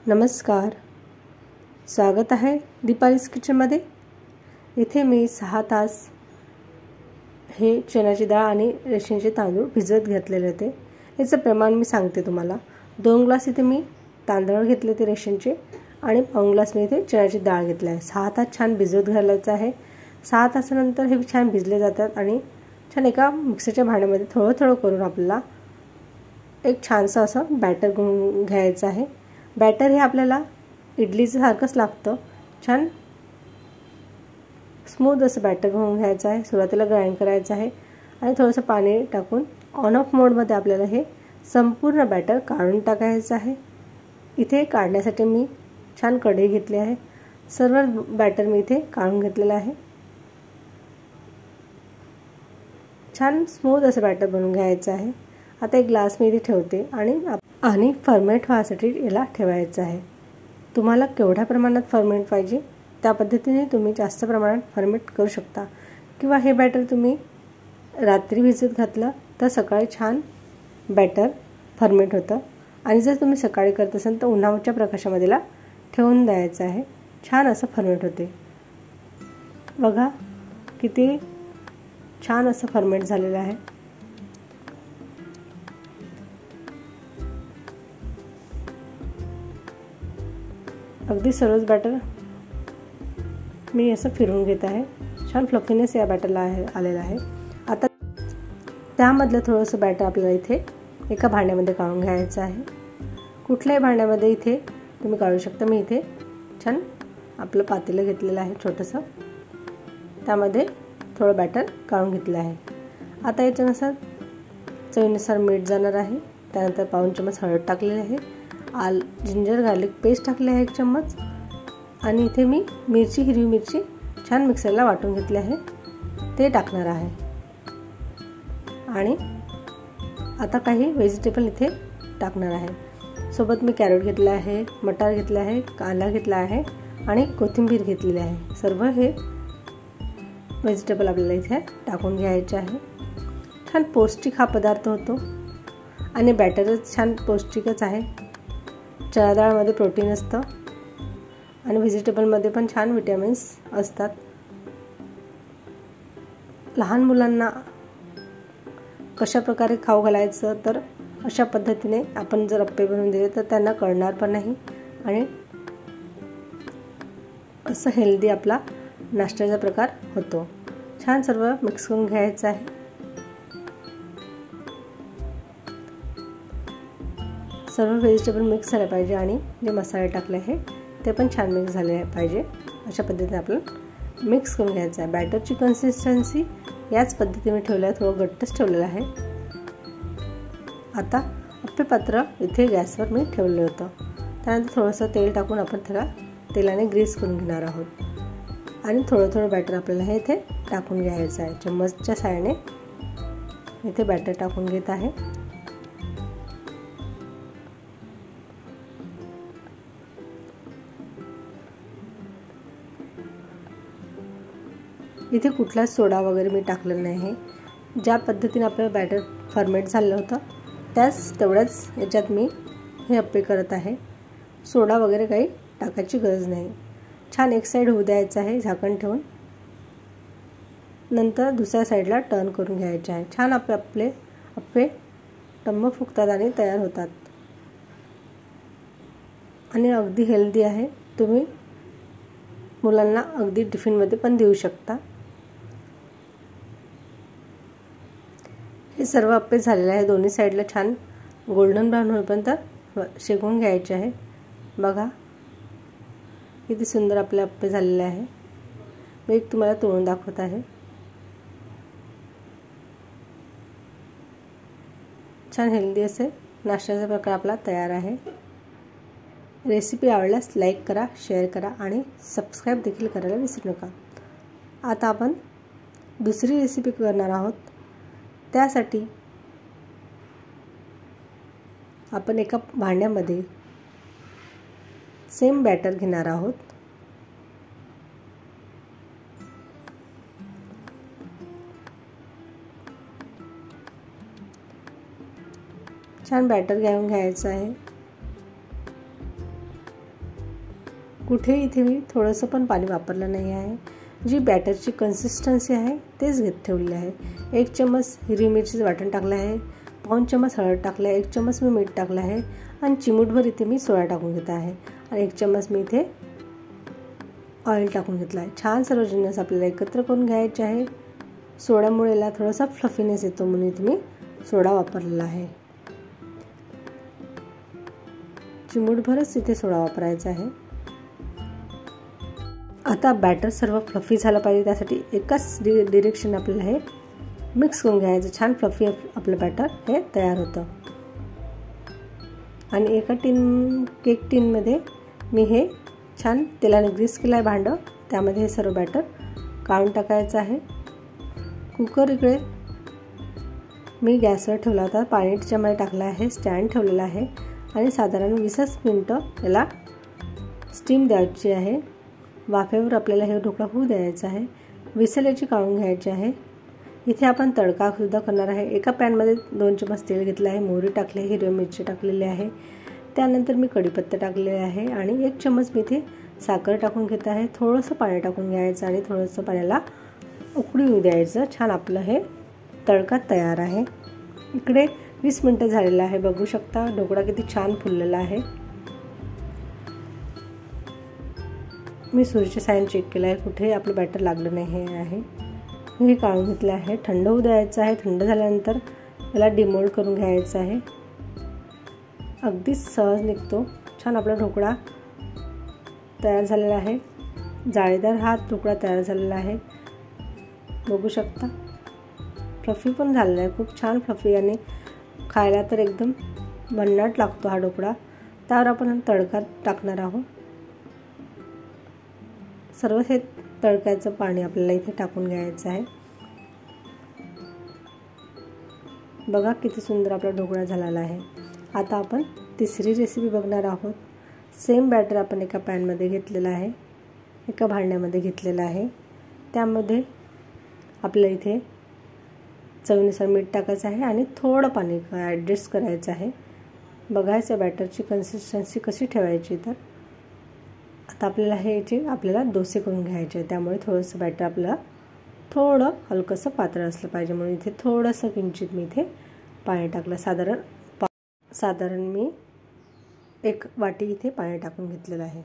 नमस्कार, स्वागत आहे दीपालीज किचनमध्ये। इथे मी 6 तास हे चण्याची डाळ आणि रेशनचे तांदूळ भिजवत घातलेले होते। याचं प्रमाण मी सांगते तुम्हाला। 2 ग्लास इथे मी तांदूळ घेतले ते रेशनचे आणि पाऊण ग्लास मी इथे चण्याची डाळ घेतली आहे। 6 तास छान भिजवत घालायचं आहे। 6 तासानंतर हे छान भिजले जातात आणि छान एका मिक्सरच्या भांड्यामध्ये थोडं करून आपल्याला एक छानसा असं बॅटर घ्यायचं आहे। बॅटर हे आपल्याला इडलीचं सारखंच लागतं। छान स्मूथ असं बॅटर घेऊन घ्यायचं आहे। सुरुवातीला ग्राइंड करायचं आहे आणि थोडंसं पाणी टाकून ऑन ऑफ मोडमध्ये आपल्याला हे संपूर्ण बॅटर काढून टाकायचं आहे। इथे काढण्यासाठी मी छान कढई घेतली आहे। सर्व बॅटर मी इथे काढून घेतलेलं आहे। छान स्मूथ असं बॅटर बनवून घ्यायचं आहे। आता एक ग्लास मी इथे ठेवते आणि फर्मेंट व्हायसाठी याला ठेवायचं आहे। तुम्हाला केवढ्या प्रमाणात फर्मेंट पाहिजे त्या पद्धतीने तुम्ही जास्त प्रमाणात फर्मेंट करू शकता किंवा हे बॅटर तुम्ही रात्री भिजत घातलं तर सकाळी छान बॅटर फर्मेंट होतं। आणि जर तुम्ही सकाळी करत असाल तर उन्हाच्या प्रकाशामध्ये ठेवून द्यायचं आहे। छान असं फर्मेंट होते। बघा किती छान असं फर्मेंट झालेलं आहे। अगदी सर्वच बॅटर मी असं फिरवून घेत आहे। छान फ्लफीनेस या बॅटरला आलेला आहे। आता त्यामधलं थोडंसं बॅटर आपल्याला इथे एका भांड्यामध्ये काढून घ्यायचं आहे। कुठल्याही भांड्यामध्ये इथे तुम्ही काढू शकता। मी इथे छान आपलं पातेलं घेतलेलं आहे छोटंसं, त्यामध्ये थोडं बॅटर काढून घेतलं आहे। आता याच्यानुसार चवीनुसार मीठ जाणार आहे। त्यानंतर पाऊण चमच हळद टाकलेली आहे। जिंजर गार्लिक पेस्ट टाकले आहे 1 चम्मच आणि इथे मी हिरवी मिरची छान मिक्सरला वाटून घेतली आहे, ते टाकणार आहे। आणि आता काही व्हेजिटेबल इथे टाकणार आहे। सोबत मी कॅरट घेतला आहे, मटार घेतला आहे, कांदा घेतला आहे आणि कोथिंबीर घेतलेली आहे। सर्व हे व्हेजिटेबल आपल्याला इथे टाकून घ्यायचे आहे। छान पौष्टिक हा पदार्थ होतो आणि बॅटरच छान पौष्टिकच आहे। चणा डाळमध्ये प्रोटीन असतं आणि व्हेजिटेबलमध्ये पण छान विटॅमिन्स असतात। लहान मुलांना कशा प्रकारे खाऊ घालायचं तर अशा पद्धतीने आपण जर अप्पे बनवून दिले तर त्यांना कळणार पण नाही आणि असं हेल्दी आपला नाश्त्याचा प्रकार होतो। छान सर्व मिक्स करून घ्यायचं आहे। सर्व व्हेजिटेबल मिक्स झाले पाहिजे आणि जे मसाले टाकले आहे ते पण छान मिक्स झाले पाहिजे। अशा पद्धतीने आपल्याला मिक्स करून घ्यायचं आहे। बॅटरची कन्सिस्टन्सी याच पद्धतीने ठेवलं आहे, थोडं घट्टच ठेवलेलं आहे। आता अप्पे पात्र इथे गॅसवर मी ठेवलं होतं। त्यानंतर थोडंसं तेल टाकून आपण त्याला तेलाने ग्रीस करून घेणार आहोत आणि थोडं बॅटर आपल्याला हे इथे टाकून घ्यायचं आहे। चम्मचच्या साहाय्याने इथे बॅटर टाकून घेत आहे। इथे कुठलाच सोडा वगैरे मी टाकलेला नाही। ज्या पद्धतीने आपलं बॅटर फर्मेंट झालं होतं तेवढ्याच याच्यात मी हे अप्पे करत आहे। सोडा वगैरे काही टाकायची गरज नाही। छान एक साईड होऊ द्यायचं आहे झाकण ठेवून, नंतर दुसऱ्या साईडला टर्न करून घ्यायचे आहे। छान आपले अप्पे टम्म फुगतात आणि तयार होतात आणि अगदी हेल्दी आहे। तुम्ही मुलांना अगदी टिफिनमध्ये पण देऊ शकता। हे सर्व अप्पे झालेले आहे। दोन्ही साईडला छान गोल्डन ब्राउन होईपर्यंत शेकून घ्यायचे आहे। बघा किती सुंदर आपले अप्पे झालेले आहे। मी एक तुम्हाला तोडून दाखवत आहे। छान हेल्दी असे नाश्त्याचा प्रकार आपला तयार आहे। रेसिपी आवडल्यास लाईक करा, शेअर करा आणि सबस्क्राईब देखील करायला विसरू नका। आता आपण दुसरी रेसिपी करणार आहोत। त्यासाठी आपण एका भांड्यामध्ये सेम बॅटर घेणार आहोत। छान बॅटर घेऊन घ्यायचं आहे। कुठे इथे मी थोडंसं पण पाणी वापरलं नाही आहे. जी बॅटरची कन्सिस्टन्सी आहे तेच घेत ठेवलेली आहे. 1 चम्मच हिरवी मिरचीचं वाटण टाकलं आहे, 1 चम्मच हळद टाकलं आहे, 1 चम्मच मी मीठ टाकलं आहे आणि चिमूटभर इथे मी सोडा टाकून घेत आहे आणि 1 चम्मच मी इथे ऑइल टाकून घेतलं आहे. छान सर्व जिन्नस आपल्याला एकत्र करून घ्यायचे आहे. सोड्यामुळे याला थोडासा फ्लफीनेस येतो म्हणून इथे मी सोडा वापरलेला आहे. चिमूटभरच इथे सोडा वापरायचा आहे. आता बॅटर सर्व फ्लफी झालं पाहिजे, त्यासाठी एकाच डिरेक्शन आपल्याला हे मिक्स करून घ्यायचं. छान फ्लफी आपलं बॅटर हे तयार होतं. आणि एका केक टिनमध्ये मी हे छान तेलाने ग्रीस केलं आहे भांडं, त्यामध्ये हे सर्व बॅटर काढून टाकायचं आहे. कुकर इकडे मी गॅसवर ठेवला होता, पाणी त्याच्यामध्ये टाकलं आहे, स्टँड ठेवलेला आहे आणि साधारण 20 मिनटं याला स्टीम द्यायची आहे. वाफेवर आपल्याला हे ढोकळा होऊ द्यायचा आहे. विसल याची काढून घ्यायची आहे. इथे आपण तडकासुद्धा करणार आहे. एका पॅनमध्ये 2 चम्मच तेल घेतलं आहे, मोहरी टाकली आहे, हिरवी मिरची टाकलेली आहे, त्यानंतर मी कढीपत्ता टाकलेला आहे आणि 1 चम्मच मी इथे साखर टाकून घेत आहे. थोडंसं पाणी टाकून घ्यायचं आणि थोडंसं पाण्याला उकळी येऊ द्यायचं. छान आपलं हे तडका तयार आहे. इकडे 20 मिनटं झालेलं आहे. बघू शकता ढोकळा किती छान फुललेला आहे. मी सुरीच्या साहाय्याने चेक केलं आहे, कुठे आपलं बॅटर लागलं नाही हे आहे. हे काढून घेतलं आहे, थंड होऊ द्यायचं आहे. थंड झाल्यानंतर याला डिमोल्ड करून घ्यायचं आहे. अगदीच सहज निघतो. छान आपला ढोकळा तयार झालेला आहे. जाळीदार हा ढोकळा तयार झालेला आहे. बघू शकता फ्लफी पण झालेला आहे, खूप छान फ्लफी आणि खायला तर एकदम भन्नाट लागतो हा ढोकळा. त्यावर आपण तडका टाकणार आहोत. सर्व हे तडक्याचं पाणी आपल्याला इथे टाकून घ्यायचं आहे. बघा किती सुंदर आपला ढोकळा झालेला आहे. आता आपण तिसरी रेसिपी बघणार आहोत. सेम बॅटर आपण एका पॅनमध्ये घेतलेला आहे, एका भांड्यामध्ये घेतलेला आहे. त्यामध्ये आपल्याला इथे चवीनुसार मीठ टाकायचं आहे आणि थोडं पाणी ॲडजस्ट करायचं आहे. बघायचं बॅटरची कन्सिस्टन्सी कशी ठेवायची. तर आता आपल्याला आपल्याला डोसे करून घ्यायचे आहे, त्यामुळे थोडंसं बॅटर आपल्याला थोडं हलकंसं पातळ असलं पाहिजे म्हणून इथे थोडंसं किंचित मी इथे पाणी टाकलं. साधारण मी 1 वाटी इथे पाणी टाकून घेतलेलं आहे.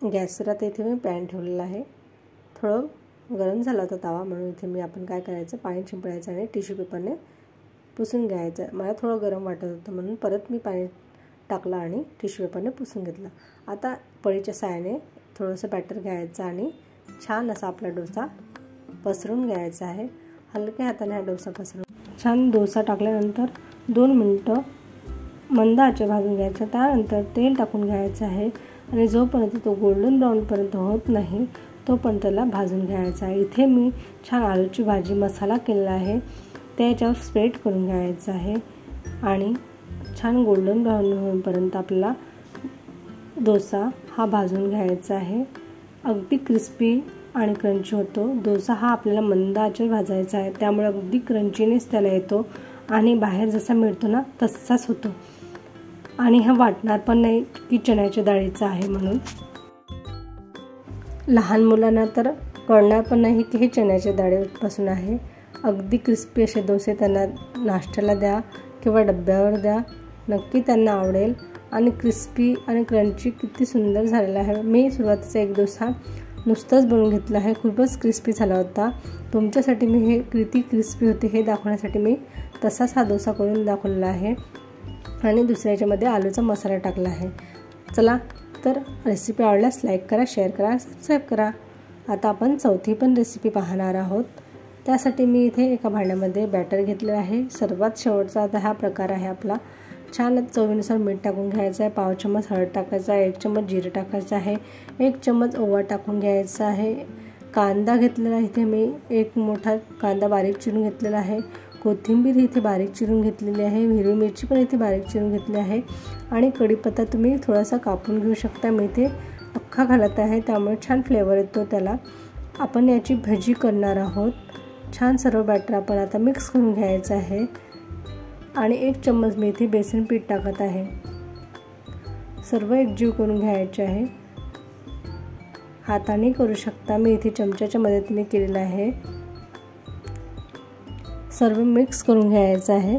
गॅसवर आता इथे मी पॅन ठेवलेला आहे. थोडं गरम झाला होता तवा म्हणून इथे आपण काय करायचं, पाणी शिंपडायचं आणि टिश्यू पेपरने पुसून घ्यायचं. मला थोडं गरम वाटत होतं म्हणून परत मी पाणी टाकलं आणि टिश्यू पेपरने पुसून घेतलं. आता पळीच्या साहाय्याने थोडंसं बॅटर घ्यायचं आणि छान असा आपला डोसा पसरून घ्यायचा आहे. हलक्या हाताने हा डोसा पसरून छान डोसा टाकल्यानंतर 2 मिनटं मंद आचेवर भाजून घ्यायचं. त्यानंतर तेल टाकून घ्यायचं आहे आणि जोपर्यंत तो गोल्डन ब्राऊनपर्यंत होत नाही तोपर्यंत त्याला भाजून घ्यायचा आहे. इथे मी छान आलूची भाजी मसाला केलेला आहे, त्याच्यावर स्प्रेड करून घ्यायचं आहे आणि छान गोल्डन ब्राऊन होईपर्यंत आपल्याला डोसा हा भाजून घ्यायचा आहे. अगदी क्रिस्पी आणि क्रंची होतो. डोसा हा आपल्याला मंद आचेवर भाजायचा आहे, त्यामुळे अगदी क्रंचीनेस त्याला येतो आणि बाहेर जसा मिळतो ना तसाच होतो. आणि हा वाटणार पण नाही की चण्याच्या डाळीचा आहे म्हणून. लहान मुलांना तर कळणार पण नाही की हे चण्याच्या डाळीपासून आहे. अगदी क्रिस्पी असे डोसे त्यांना नाश्त्याला द्या किंवा डब्यावर द्या, नक्की त्यांना आवडेल. आणि क्रिस्पी आणि क्रंची किती सुंदर झालेला आहे. मी सुरुवातीचा 1 डोसा नुसताच बनवून घेतला आहे, खूपच क्रिस्पी झाला होता. तुमच्यासाठी मी हे किती क्रिस्पी होते हे दाखवण्यासाठी मी तसाच हा डोसा करून दाखवलेला आहे आणि दुसऱ्याच्यामध्ये आलूचा मसाला टाकला आहे. चला तर रेसिपी आवडल्यास लाईक करा, शेअर करा, सबस्क्राईब करा. आता आपण चौथी पण रेसिपी पाहणार आहोत. त्यासाठी मी इथे एका भांड्यामध्ये बॅटर घेतलेलं आहे. सर्वात शेवटचा आता हा प्रकार आहे आपला. छान चवीनुसार मीठ टाकून घ्यायचं आहे, 1/2 चम्मच हळद टाकायचा आहे, 1 चम्मच जिरे टाकायचं आहे, 1 चम्मच ओवा टाकून घ्यायचा आहे. कांदा घेतलेला इथे मी 1 मोठा कांदा बारीक चिरून घेतलेला आहे. कोथिंबीर इथे बारीक चिरून घेतलेली आहे. हिरवी मिरची पण इथे बारीक चिरून घेतली आहे आणि कढीपत्ता तुम्ही थोडासा कापून घेऊ शकता. मी इथे अख्खा घालत आहे, त्यामुळे छान फ्लेवर येतो त्याला. आपण याची भजी करणार आहोत. छान सर्व बॅटर आपण आता मिक्स करून घ्यायचं आहे आणि 1 चम्मच मी इथे बेसन पीठ टाकत आहे. सर्व एकजीव करून घ्यायचे आहे. हाताने करू शकता, मी इथे चमच्याच्या मदतीने केलेलं आहे। सर्व मिक्स करून घ्यायचं आहे।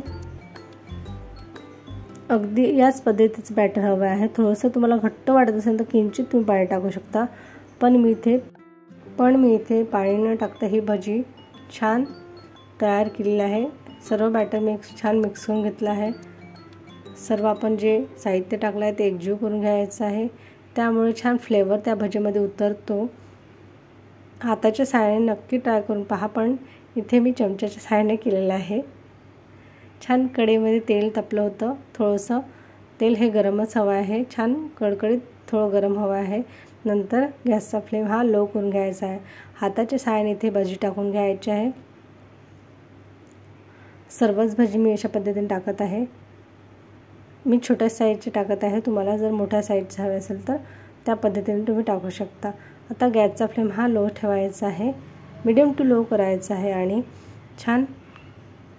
अगदी याच पद्धतीचं बॅटर हवं आहे। थोडंसं तुम्हाला घट्ट वाटत असेल तर किंचित तुम्ही पाणी टाकू शकता, पण मी इथे पाणी न टाकता ही भजी छान तयार केलेली आहे। सर्व बॅटर छान मिक्स करून घेतलं आहे। सर्व आपण जे साहित्य टाकलं आहे ते एकजीव करून घ्यायचं आहे, त्यामुळे छान फ्लेवर त्या भजीमध्ये उतरतो। हाताच्या सहाय्याने नक्की ट्राय करून पहा, पण इथे मी चमच्याच्या सहाय्याने केलेलं आहे। छान कढईमध्ये तेल तापलं होतं, थोडंसं तेल हे गरमच हवं आहे, छान कडकडीत थोडं गरम हवं आहे। नंतर गॅसचा फ्लेम हा लो करून घ्यायचा आहे। हाताच्या सहाय्याने इथे भजी टाकून घ्यायची आहे। सर्वच भजी मी अशा पद्धतीने टाकत आहे। मी छोट्या साईजचे टाकत आहे, तुम्हाला जर मोठ्या साईजचे हवे असेल तर त्या पद्धतीने तुम्ही टाकू शकता। आता गॅसचा फ्लेम हा लो ठेवायचा आहे, मीडियम टू लो करायचा आहे आणि छान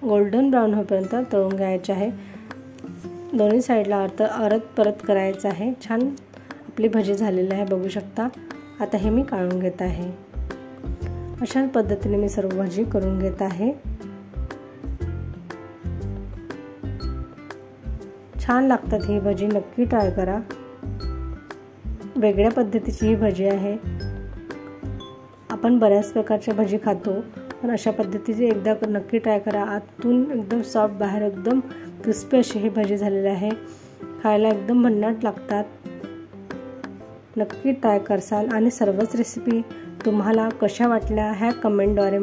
गोल्डन ब्राऊन होईपर्यंत तळून घ्यायचे आहे। दोन्ही साईडला परत करायचं आहे। छान आपली भजी झालेली आहे, बघू शकता। आता हे मी काढून घेत आहे। अशाच पद्धतीने मी सर्व भजी करून घेत आहे। छान लागतात ही भजी, नक्की ट्राय करा। वेगळ्या पद्धतीची ही भजी आहे। आपण बऱ्याच प्रकारच्या भजी खातो, पण अशा पद्धतीची एकदा नक्की ट्राय करा। आतून एकदम सॉफ्ट, बाहेर एकदम क्रिस्पी अशी ही भजी झालेली आहे। खायला एकदम भन्नाट लागतात, नक्की ट्राय करसाल। आणि सर्वच रेसिपी तुम्हाला कशा वाटल्या ह्या कमेंटद्वारे